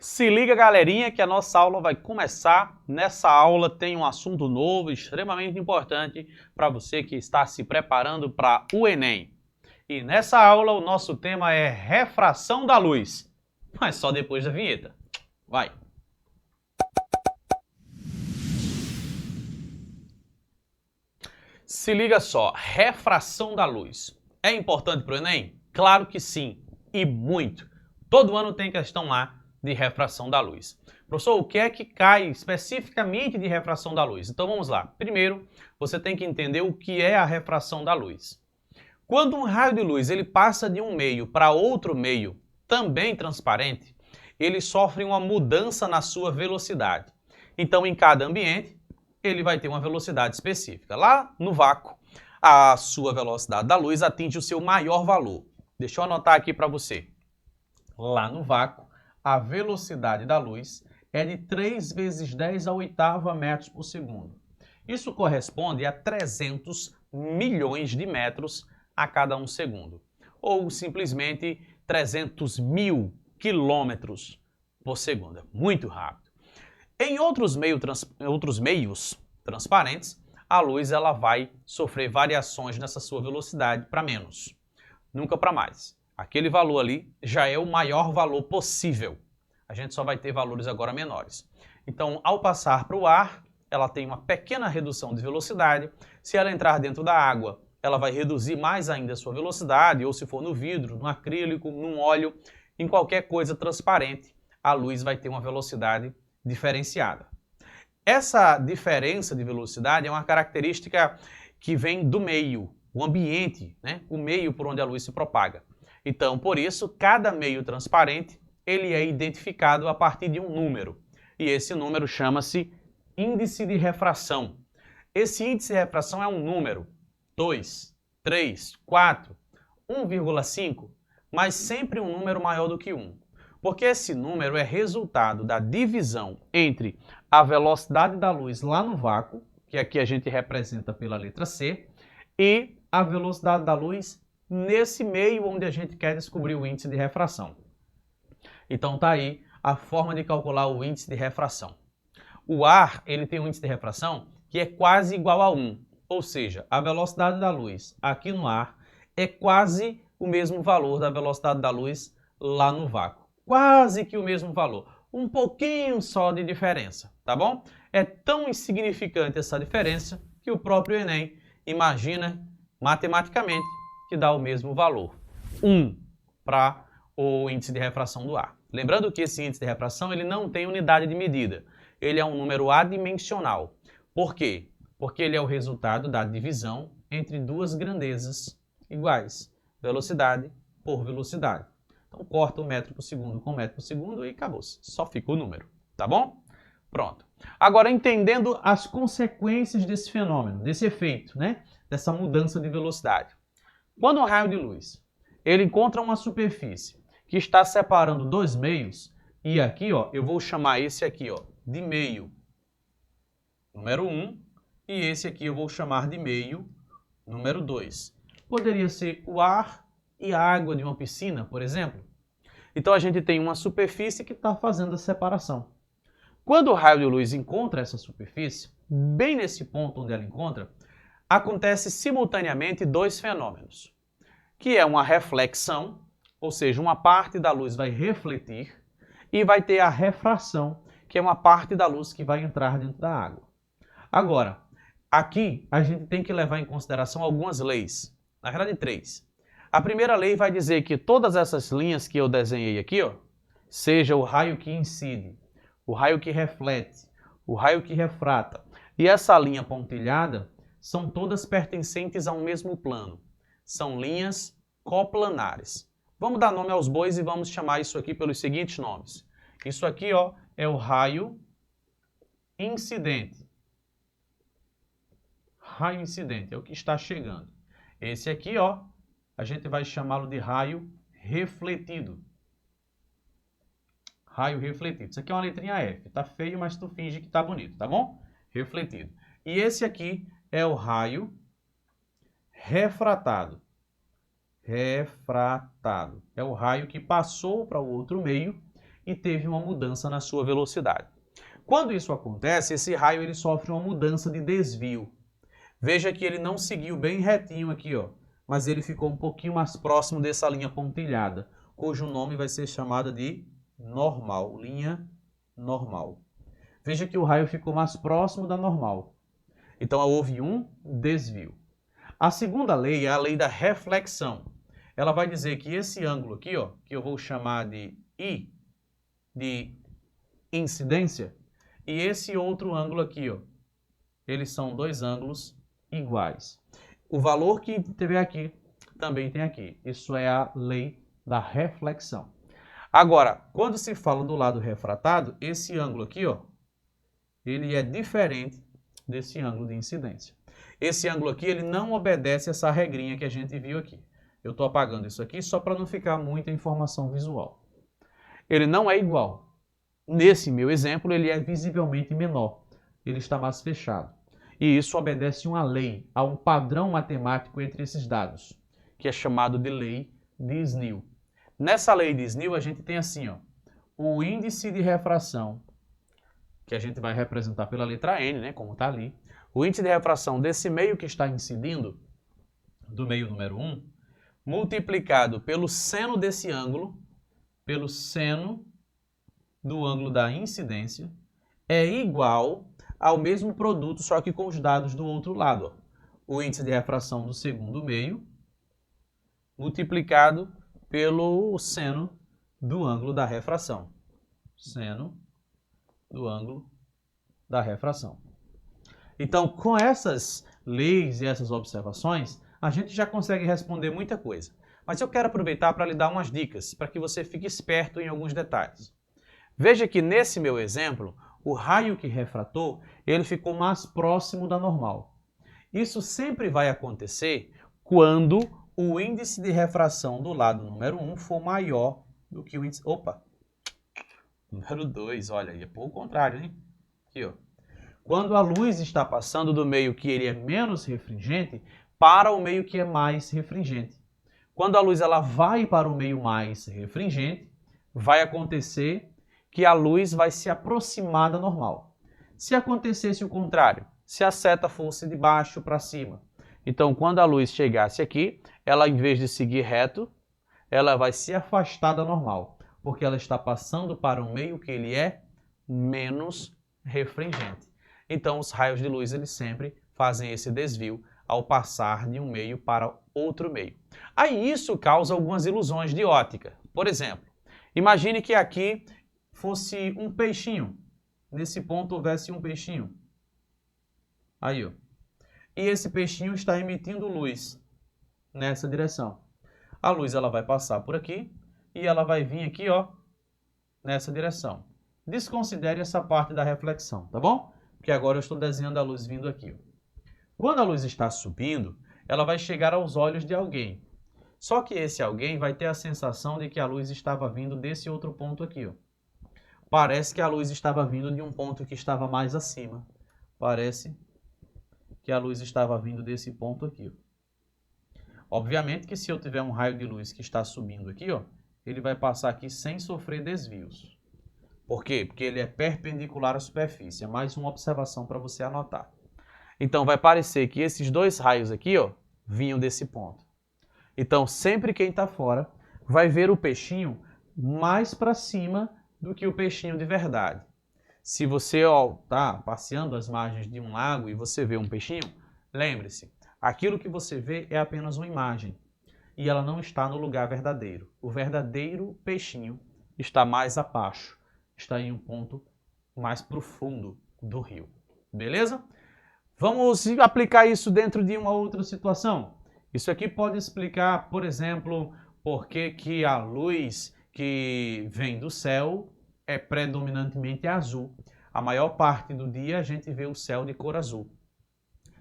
Se liga, galerinha, que a nossa aula vai começar. Nessa aula tem um assunto novo, extremamente importante para você que está se preparando para o Enem. E nessa aula o nosso tema é refração da luz, mas só depois da vinheta. Vai! Se liga só, refração da luz. É importante para o Enem? Claro que sim, e muito. Todo ano tem questão lá de refração da luz. Professor, o que é que cai especificamente de refração da luz? Então vamos lá. Primeiro, você tem que entender o que é a refração da luz. Quando um raio de luz ele passa de um meio para outro meio, também transparente, ele sofre uma mudança na sua velocidade. Então, em cada ambiente, ele vai ter uma velocidade específica. Lá no vácuo, a sua velocidade da luz atinge o seu maior valor. Deixa eu anotar aqui para você. Lá no vácuo, a velocidade da luz é de 3 vezes 10 à oitava metros por segundo. Isso corresponde a 300 milhões de metros a cada um segundo. Ou simplesmente 300 mil quilômetros por segundo. É muito rápido. Em outros meios transparentes, a luz ela vai sofrer variações nessa sua velocidade para menos, nunca para mais. Aquele valor ali já é o maior valor possível. A gente só vai ter valores agora menores. Então, ao passar para o ar, ela tem uma pequena redução de velocidade. Se ela entrar dentro da água, ela vai reduzir mais ainda a sua velocidade, ou se for no vidro, no acrílico, num óleo, em qualquer coisa transparente, a luz vai ter uma velocidade diferenciada. Essa diferença de velocidade é uma característica que vem do meio, o ambiente, né? O meio por onde a luz se propaga. Então, por isso, cada meio transparente ele é identificado a partir de um número. E esse número chama-se índice de refração. Esse índice de refração é um número, 2, 3, 4, 1,5, mas sempre um número maior do que 1. Porque esse número é resultado da divisão entre a velocidade da luz lá no vácuo, que aqui a gente representa pela letra C, e a velocidade da luz nesse meio onde a gente quer descobrir o índice de refração. Então tá aí a forma de calcular o índice de refração. O ar ele tem um índice de refração que é quase igual a 1, ou seja, a velocidade da luz aqui no ar é quase o mesmo valor da velocidade da luz lá no vácuo. Quase que o mesmo valor, um pouquinho só de diferença, tá bom? É tão insignificante essa diferença que o próprio Enem imagina matematicamente que dá o mesmo valor, 1 para o índice de refração do ar. Lembrando que esse índice de refração ele não tem unidade de medida, ele é um número adimensional. Por quê? Porque ele é o resultado da divisão entre duas grandezas iguais, velocidade por velocidade. Então corta o metro por segundo com metro por segundo e acabou-se, só fica o número, tá bom? Pronto. Agora, entendendo as consequências desse fenômeno, desse efeito, né? Dessa mudança de velocidade. Quando um raio de luz ele encontra uma superfície que está separando dois meios, e aqui ó, eu vou chamar esse aqui ó, de meio número 1, e esse aqui eu vou chamar de meio número 2. Poderia ser o ar e a água de uma piscina, por exemplo. Então a gente tem uma superfície que está fazendo a separação. Quando o raio de luz encontra essa superfície, bem nesse ponto onde ela encontra, acontece simultaneamente dois fenômenos, que é uma reflexão, ou seja, uma parte da luz vai refletir, e vai ter a refração, que é uma parte da luz que vai entrar dentro da água. Agora, aqui a gente tem que levar em consideração algumas leis, na verdade 3. A primeira lei vai dizer que todas essas linhas que eu desenhei aqui, ó, seja o raio que incide, o raio que reflete, o raio que refrata, e essa linha pontilhada, são todas pertencentes a um mesmo plano. São linhas coplanares. Vamos dar nome aos bois e vamos chamar isso aqui pelos seguintes nomes. Isso aqui ó, é o raio incidente. Raio incidente é o que está chegando. Esse aqui ó, a gente vai chamá-lo de raio refletido. Raio refletido. Isso aqui é uma letrinha F. Tá feio, mas tu finge que tá bonito, tá bom? Refletido. E esse aqui é o raio refratado. Refratado. É o raio que passou para o outro meio e teve uma mudança na sua velocidade. Quando isso acontece, esse raio ele sofre uma mudança de desvio. Veja que ele não seguiu bem retinho aqui, ó, mas ele ficou um pouquinho mais próximo dessa linha pontilhada, cujo nome vai ser chamada de normal, linha normal. Veja que o raio ficou mais próximo da normal. Então houve um desvio. A segunda lei é a lei da reflexão. Ela vai dizer que esse ângulo aqui, ó, que eu vou chamar de I, de incidência, e esse outro ângulo aqui, ó, eles são dois ângulos iguais. O valor que tiver aqui, também tem aqui. Isso é a lei da reflexão. Agora, quando se fala do lado refratado, esse ângulo aqui, ó, ele é diferente desse ângulo de incidência. Esse ângulo aqui, ele não obedece essa regrinha que a gente viu aqui. Eu estou apagando isso aqui só para não ficar muita informação visual. Ele não é igual. Nesse meu exemplo, ele é visivelmente menor. Ele está mais fechado. E isso obedece uma lei, a um padrão matemático entre esses dados, que é chamado de lei de Snell. Nessa lei de Snell, a gente tem assim, ó, o índice de refração, que a gente vai representar pela letra N, né, como está ali. O índice de refração desse meio que está incidindo, do meio número 1, multiplicado pelo seno desse ângulo, pelo seno do ângulo da incidência, é igual ao mesmo produto, só que com os dados do outro lado. Ó. O índice de refração do segundo meio, multiplicado pelo seno do ângulo da refração. Seno do ângulo da refração. Então, com essas leis e essas observações, a gente já consegue responder muita coisa. Mas eu quero aproveitar para lhe dar umas dicas, para que você fique esperto em alguns detalhes. Veja que nesse meu exemplo, o raio que refratou, ele ficou mais próximo da normal. Isso sempre vai acontecer quando o índice de refração do lado número 1 for maior do que o índice... Opa! Número 2, olha aí, é por o contrário, hein? Aqui, ó. Quando a luz está passando do meio que ele é menos refringente para o meio que é mais refringente. Quando a luz ela vai para o meio mais refringente, vai acontecer que a luz vai se aproximar da normal. Se acontecesse o contrário, se a seta fosse de baixo para cima, então quando a luz chegasse aqui, ela em vez de seguir reto, ela vai se afastar da normal, porque ela está passando para um meio que ele é menos refringente. Então os raios de luz eles sempre fazem esse desvio ao passar de um meio para outro meio. Aí isso causa algumas ilusões de ótica. Por exemplo, imagine que aqui fosse um peixinho. Nesse ponto houvesse um peixinho. Aí, ó. E esse peixinho está emitindo luz nessa direção. A luz ela vai passar por aqui e ela vai vir aqui, ó, nessa direção. Desconsidere essa parte da reflexão, tá bom? Porque agora eu estou desenhando a luz vindo aqui. Ó. Quando a luz está subindo, ela vai chegar aos olhos de alguém. Só que esse alguém vai ter a sensação de que a luz estava vindo desse outro ponto aqui, ó. Parece que a luz estava vindo de um ponto que estava mais acima. Parece que a luz estava vindo desse ponto aqui. Ó. Obviamente que se eu tiver um raio de luz que está subindo aqui, ó, ele vai passar aqui sem sofrer desvios. Por quê? Porque ele é perpendicular à superfície. É mais uma observação para você anotar. Então vai parecer que esses dois raios aqui, ó, vinham desse ponto. Então sempre quem está fora vai ver o peixinho mais para cima do que o peixinho de verdade. Se você está passeando às margens de um lago e você vê um peixinho, lembre-se, aquilo que você vê é apenas uma imagem e ela não está no lugar verdadeiro. O verdadeiro peixinho está mais abaixo, está em um ponto mais profundo do rio. Beleza? Vamos aplicar isso dentro de uma outra situação. Isso aqui pode explicar, por exemplo, por que a luz que vem do céu é predominantemente azul. A maior parte do dia a gente vê o céu de cor azul.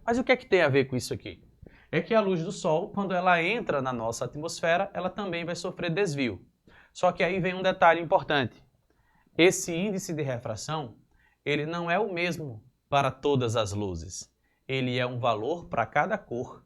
Mas o que é que tem a ver com isso aqui? É que a luz do sol, quando ela entra na nossa atmosfera, ela também vai sofrer desvio. Só que aí vem um detalhe importante. Esse índice de refração, ele não é o mesmo para todas as luzes. Ele é um valor para cada cor.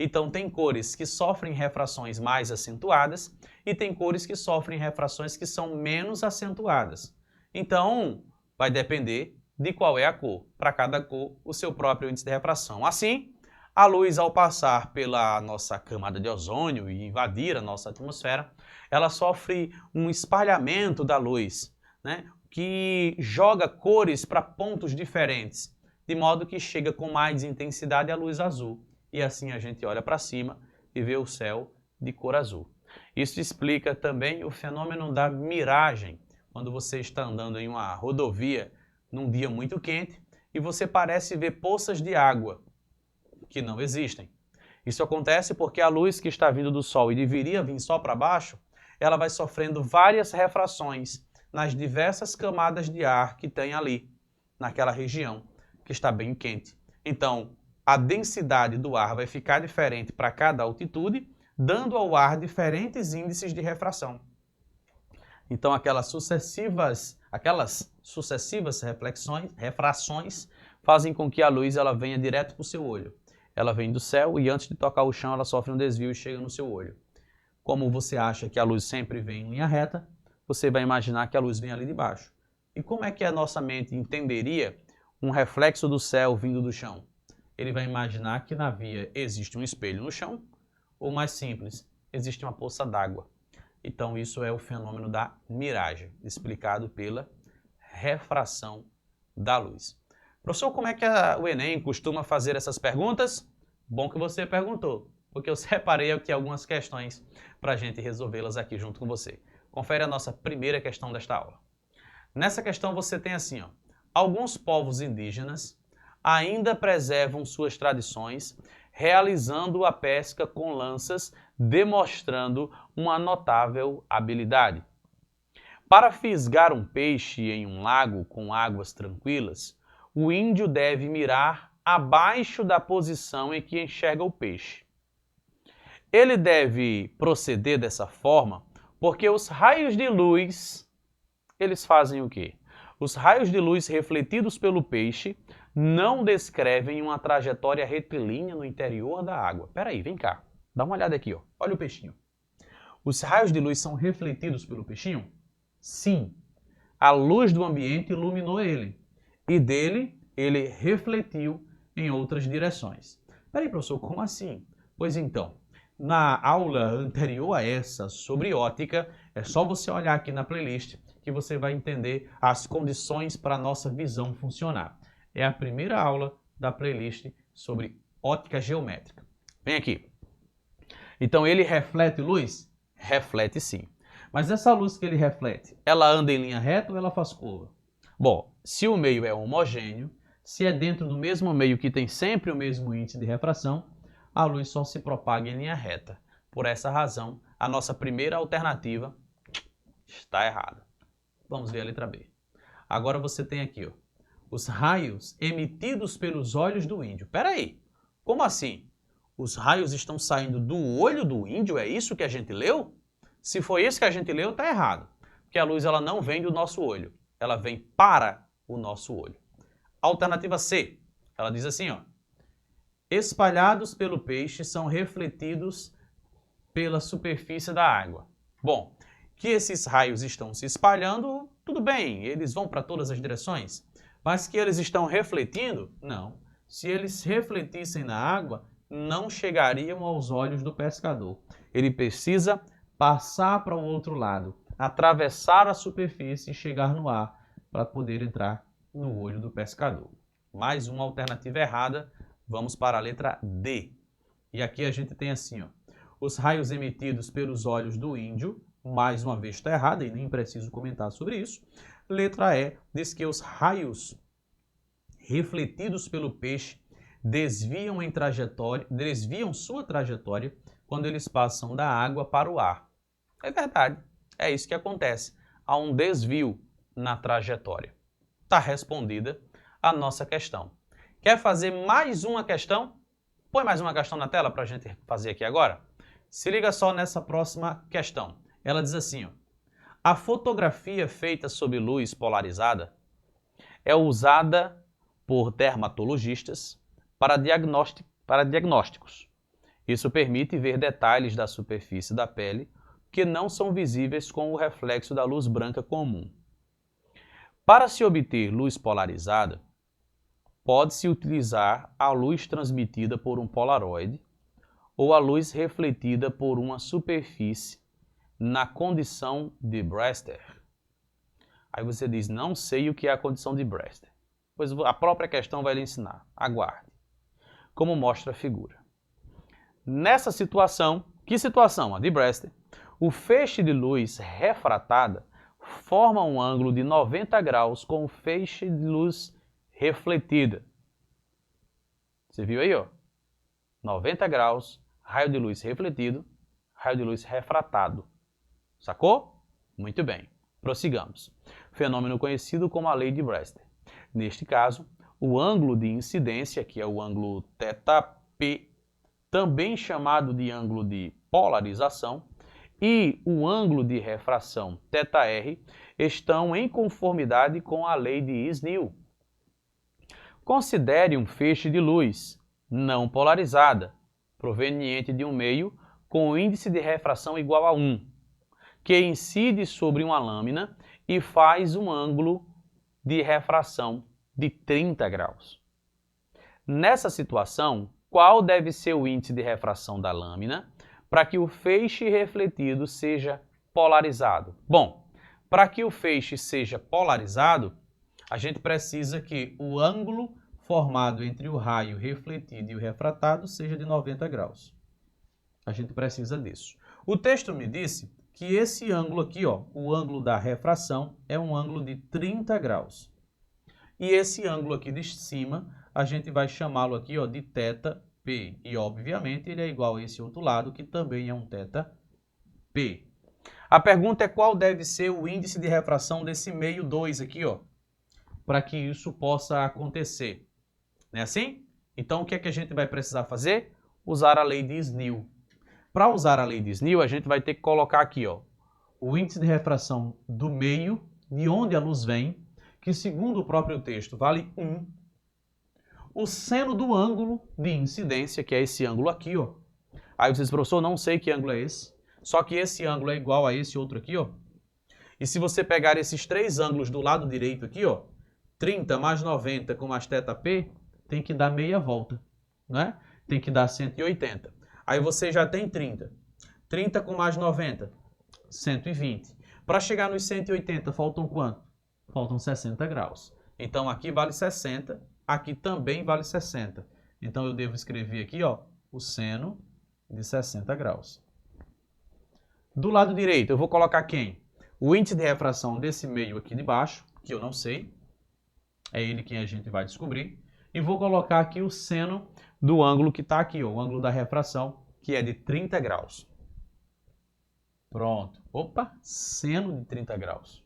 Então tem cores que sofrem refrações mais acentuadas e tem cores que sofrem refrações que são menos acentuadas. Então vai depender de qual é a cor. Para cada cor, o seu próprio índice de refração. Assim, a luz, ao passar pela nossa camada de ozônio e invadir a nossa atmosfera, ela sofre um espalhamento da luz, né, que joga cores para pontos diferentes, de modo que chega com mais intensidade a luz azul. E assim a gente olha para cima e vê o céu de cor azul. Isso explica também o fenômeno da miragem, quando você está andando em uma rodovia num dia muito quente e você parece ver poças de água que não existem. Isso acontece porque a luz que está vindo do Sol e deveria vir só para baixo, ela vai sofrendo várias refrações nas diversas camadas de ar que tem ali, naquela região que está bem quente. Então, a densidade do ar vai ficar diferente para cada altitude, dando ao ar diferentes índices de refração. Então, aquelas sucessivas refrações fazem com que a luz ela venha direto para o seu olho. Ela vem do céu e antes de tocar o chão, ela sofre um desvio e chega no seu olho. Como você acha que a luz sempre vem em linha reta, você vai imaginar que a luz vem ali de baixo. E como é que a nossa mente entenderia um reflexo do céu vindo do chão? Ele vai imaginar que na via existe um espelho no chão, ou mais simples, existe uma poça d'água. Então isso é o fenômeno da miragem, explicado pela refração da luz. Professor, como é que o Enem costuma fazer essas perguntas? Bom que você perguntou, porque eu separei aqui algumas questões para a gente resolvê-las aqui junto com você. Confere a nossa primeira questão desta aula. Nessa questão você tem assim, ó, alguns povos indígenas ainda preservam suas tradições, realizando a pesca com lanças, demonstrando uma notável habilidade. Para fisgar um peixe em um lago com águas tranquilas, o índio deve mirar abaixo da posição em que enxerga o peixe. Ele deve proceder dessa forma porque os raios de luz, eles fazem o quê? Os raios de luz refletidos pelo peixe não descrevem uma trajetória retilínea no interior da água. Peraí, vem cá. Dá uma olhada aqui, ó. Olha o peixinho. Os raios de luz são refletidos pelo peixinho? Sim. A luz do ambiente iluminou ele. E dele, ele refletiu em outras direções. Peraí, professor, como assim? Pois então, na aula anterior a essa, sobre ótica, é só você olhar aqui na playlist que você vai entender as condições para a nossa visão funcionar. É a primeira aula da playlist sobre ótica geométrica. Vem aqui. Então, ele reflete luz? Reflete sim. Mas essa luz que ele reflete, ela anda em linha reta ou ela faz curva? Bom, se o meio é homogêneo, se é dentro do mesmo meio que tem sempre o mesmo índice de refração, a luz só se propaga em linha reta. Por essa razão, a nossa primeira alternativa está errada. Vamos ver a letra B. Agora você tem aqui, ó, os raios emitidos pelos olhos do índio. Peraí, como assim? Os raios estão saindo do olho do índio? É isso que a gente leu? Se foi isso que a gente leu, está errado. Porque a luz ela não vem do nosso olho. Ela vem para o nosso olho. Alternativa C, ela diz assim, ó. Espalhados pelo peixe são refletidos pela superfície da água. Bom, que esses raios estão se espalhando, tudo bem, eles vão para todas as direções. Mas que eles estão refletindo? Não. Se eles refletissem na água, não chegariam aos olhos do pescador. Ele precisa passar para o outro lado, atravessar a superfície e chegar no ar para poder entrar no olho do pescador. Mais uma alternativa errada, vamos para a letra D. E aqui a gente tem assim, ó, os raios emitidos pelos olhos do índio, mais uma vez está errada e nem preciso comentar sobre isso. Letra E diz que os raios refletidos pelo peixe desviam sua trajetória quando eles passam da água para o ar. É verdade, é isso que acontece. Há um desvio na trajetória. Está respondida a nossa questão. Quer fazer mais uma questão? Põe mais uma questão na tela para a gente fazer aqui agora. Se liga só nessa próxima questão. Ela diz assim, ó, a fotografia feita sob luz polarizada é usada por dermatologistas para diagnósticos. Isso permite ver detalhes da superfície da pele que não são visíveis com o reflexo da luz branca comum. Para se obter luz polarizada, pode-se utilizar a luz transmitida por um polaroide ou a luz refletida por uma superfície na condição de Brewster. Aí você diz, não sei o que é a condição de Brewster. Pois a própria questão vai lhe ensinar. Aguarde. Como mostra a figura. Nessa situação, que situação? A de Brewster. O feixe de luz refratada forma um ângulo de 90 graus com o feixe de luz refletida. Você viu aí, ó? 90 graus, raio de luz refletido, raio de luz refratado. Sacou? Muito bem. Prossigamos. Fenômeno conhecido como a lei de Brewster. Neste caso, o ângulo de incidência, que é o ângulo θp, também chamado de ângulo de polarização, e o ângulo de refração θr estão em conformidade com a lei de Snell. Considere um feixe de luz não polarizada, proveniente de um meio com índice de refração igual a 1, que incide sobre uma lâmina e faz um ângulo de refração de 30 graus. Nessa situação, qual deve ser o índice de refração da lâmina para que o feixe refletido seja polarizado? Bom, para que o feixe seja polarizado, a gente precisa que o ângulo formado entre o raio refletido e o refratado seja de 90 graus. A gente precisa disso. O texto me disse que esse ângulo aqui, ó, o ângulo da refração, é um ângulo de 30 graus. E esse ângulo aqui de cima, a gente vai chamá-lo aqui, ó, de θp. E, obviamente, ele é igual a esse outro lado, que também é um θp. A pergunta é qual deve ser o índice de refração desse meio 2 aqui, ó, para que isso possa acontecer. Não é assim? Então, o que é que a gente vai precisar fazer? Usar a lei de Snell. Para usar a lei de Snell, a gente vai ter que colocar aqui, ó, o índice de refração do meio, de onde a luz vem, que segundo o próprio texto vale 1. O seno do ângulo de incidência, que é esse ângulo aqui, ó. Aí você diz, professor, não sei que ângulo é esse. Só que esse ângulo é igual a esse outro aqui, ó. E se você pegar esses três ângulos do lado direito aqui, ó, 30 mais 90 com mais θp, tem que dar meia volta, né? Tem que dar 180. Aí você já tem 30. 30 com mais 90, 120. Para chegar nos 180, faltam quanto? Faltam 60 graus. Então aqui vale 60, aqui também vale 60. Então eu devo escrever aqui, ó, o seno de 60 graus. Do lado direito, eu vou colocar quem? O índice de refração desse meio aqui de baixo, que eu não sei. É ele que a gente vai descobrir. E vou colocar aqui o seno do ângulo que está aqui, ó, o ângulo da refração, que é de 30 graus. Pronto. Opa, seno de 30 graus.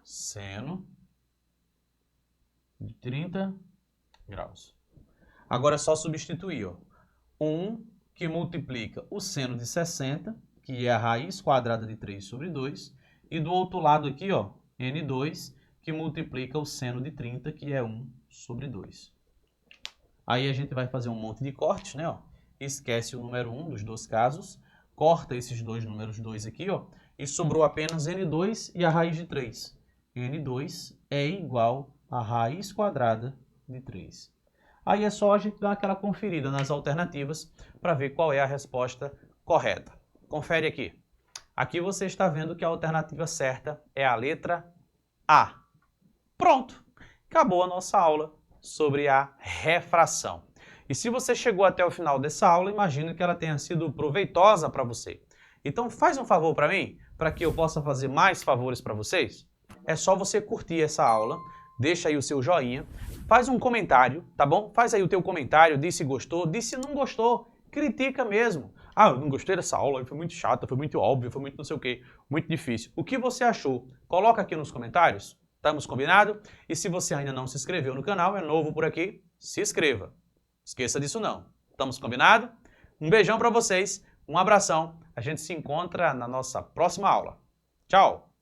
Seno de 30 graus. Agora é só substituir, ó. 1 que multiplica o seno de 60, que é a raiz quadrada de 3 sobre 2, e do outro lado aqui, ó, N2, que multiplica o seno de 30, que é 1 sobre 2. Aí a gente vai fazer um monte de cortes, né, ó. Esquece o número 1 dos dois casos, corta esses dois números 2 aqui, ó, e sobrou apenas N2 e a raiz de 3. N2 é igual a raiz quadrada de 3. Aí é só a gente dar aquela conferida nas alternativas para ver qual é a resposta correta. Confere aqui. Aqui você está vendo que a alternativa certa é a letra A. Pronto! Acabou a nossa aula sobre a refração. E se você chegou até o final dessa aula, imagino que ela tenha sido proveitosa para você. Então faz um favor para mim, para que eu possa fazer mais favores para vocês. É só você curtir essa aula, deixa aí o seu joinha, faz um comentário, tá bom? Faz aí o teu comentário, diz se gostou, diz se não gostou, critica mesmo. Ah, eu não gostei dessa aula, foi muito chata, foi muito óbvio, foi muito não sei o quê, muito difícil. O que você achou? Coloca aqui nos comentários, estamos combinados? E se você ainda não se inscreveu no canal, é novo por aqui, se inscreva. Esqueça disso não. Estamos combinados? Um beijão para vocês, um abração, a gente se encontra na nossa próxima aula. Tchau!